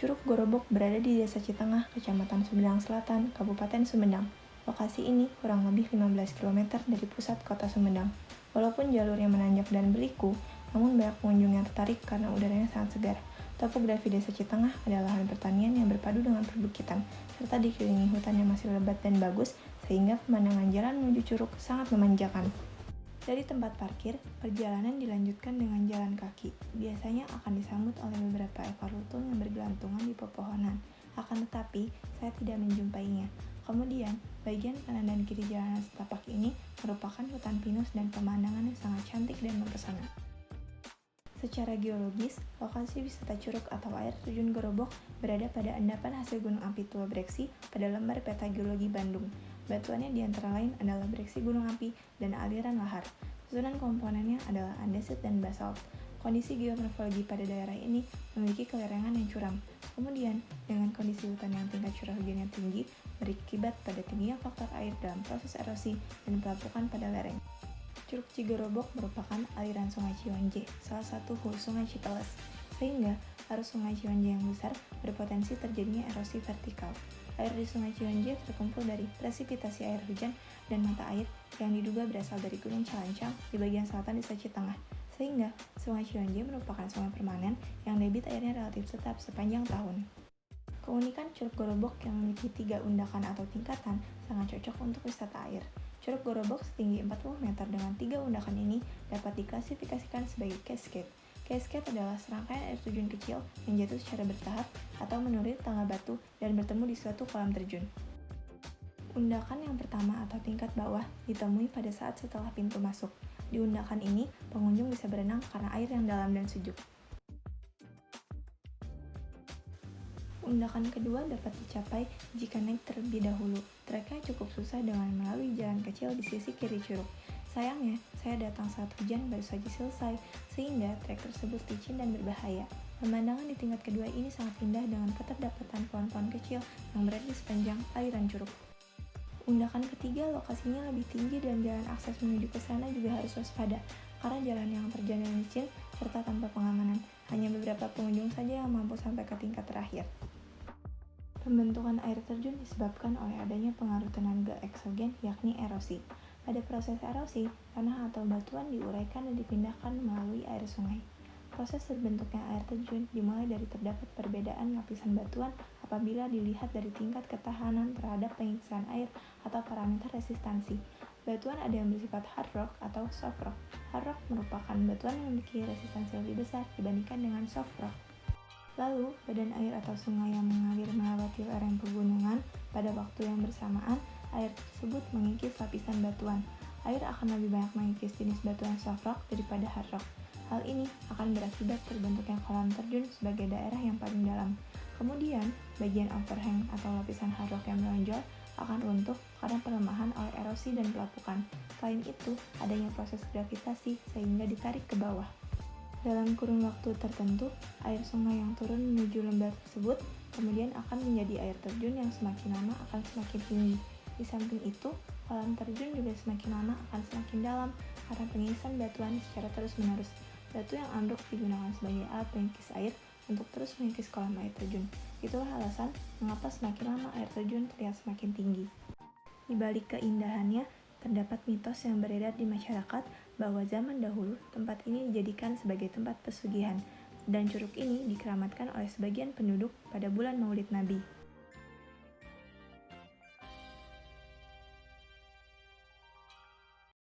Curug Gorobok berada di Desa Citengah, Kecamatan Sumedang Selatan, Kabupaten Sumedang. Lokasi ini kurang lebih 15 km dari pusat kota Sumedang. Walaupun jalurnya menanjak dan berliku, namun banyak pengunjung yang tertarik karena udaranya sangat segar. Topografi Desa Citengah adalah lahan pertanian yang berpadu dengan perbukitan, serta dikelilingi hutan yang masih lebat dan bagus, sehingga pemandangan jalan menuju curug sangat memanjakan. Dari tempat parkir, perjalanan dilanjutkan dengan jalan kaki. Biasanya akan disambut oleh beberapa ekor lutung yang bergelantungan di pepohonan. Akan tetapi, saya tidak menjumpainya. Kemudian, bagian kanan dan kiri jalanan setapak ini merupakan hutan pinus dan pemandangan yang sangat cantik dan mempesona. Secara geologis, lokasi wisata Curug atau air terjun Gorobok berada pada endapan hasil gunung api tua Breksi pada lembar peta geologi Bandung. Batuannya di antara lain adalah breksi gunung api dan aliran lahar. Susunan komponennya adalah andesit dan basalt. Kondisi geomorfologi pada daerah ini memiliki kelerengan yang curam. Kemudian, dengan kondisi hutan yang tingkat curah hujannya tinggi, berakibat pada tingginya faktor air dalam proses erosi dan pelapukan pada lereng. Curug Cigorobok merupakan aliran Sungai Ciwanje, salah satu hulu Sungai Citeles, sehingga arus Sungai Ciwanje yang besar berpotensi terjadinya erosi vertikal. Air di Sungai Ciwanje terkumpul dari presipitasi air hujan dan mata air yang diduga berasal dari Gunung Calancang di bagian selatan Desa Citengah, sehingga Sungai Ciwanje merupakan sungai permanen yang debit airnya relatif tetap sepanjang tahun. Keunikan Curug Gorobok yang memiliki 3 undakan atau tingkatan sangat cocok untuk wisata air. Curug Gorobok setinggi 40 meter dengan 3 undakan ini dapat diklasifikasikan sebagai cascade. Cascade adalah serangkaian air terjun kecil yang jatuh secara bertahap atau menurut tangga batu dan bertemu di suatu kolam terjun. Undakan yang pertama atau tingkat bawah ditemui pada saat setelah pintu masuk. Di undakan ini, pengunjung bisa berenang karena air yang dalam dan sejuk. Undakan kedua dapat dicapai jika naik terlebih dahulu. Treknya cukup susah dengan melalui jalan kecil di sisi kiri curug. Sayangnya, saya datang saat hujan baru saja selesai, sehingga trek tersebut licin dan berbahaya. Pemandangan di tingkat kedua ini sangat indah dengan keterdapatan pohon-pohon kecil yang berada di sepanjang aliran curug. Undakan ketiga lokasinya lebih tinggi dan jalan akses menuju ke sana juga harus waspada, karena jalan yang terjal dan licin serta tanpa pengamanan. Hanya beberapa pengunjung saja yang mampu sampai ke tingkat terakhir. Pembentukan air terjun disebabkan oleh adanya pengaruh tenaga eksogen, yakni erosi. Pada proses erosi, tanah atau batuan diuraikan dan dipindahkan melalui air sungai. Proses terbentuknya air terjun dimulai dari terdapat perbedaan lapisan batuan apabila dilihat dari tingkat ketahanan terhadap pengisahan air atau parameter resistansi. Batuan ada yang bersifat hard rock atau soft rock. Hard rock merupakan batuan yang memiliki resistansi lebih besar dibandingkan dengan soft rock. Lalu, badan air atau sungai yang mengalir melewati lereng pegunungan pada waktu yang bersamaan, air tersebut mengikis lapisan batuan. Air akan lebih banyak mengikis jenis batuan soft rock daripada hard rock. Hal ini akan berakibat terbentuknya kolam terjun sebagai daerah yang paling dalam. Kemudian, bagian overhang atau lapisan hard rock yang menonjol akan runtuh karena pelemahan oleh erosi dan pelapukan. Selain itu, adanya proses gravitasi sehingga ditarik ke bawah. Dalam kurun waktu tertentu, air sungai yang turun menuju lembah tersebut kemudian akan menjadi air terjun yang semakin lama akan semakin tinggi. Di samping itu, kolam terjun juga semakin lama akan semakin dalam karena pengisahan batuan secara terus-menerus. Batu yang ambruk digunakan sebagai alat pengikis air untuk terus mengikis kolam air terjun. Itulah alasan mengapa semakin lama air terjun terlihat semakin tinggi. Di balik keindahannya, terdapat mitos yang beredar di masyarakat bahwa zaman dahulu tempat ini dijadikan sebagai tempat pesugihan dan curug ini dikeramatkan oleh sebagian penduduk pada bulan Maulid Nabi.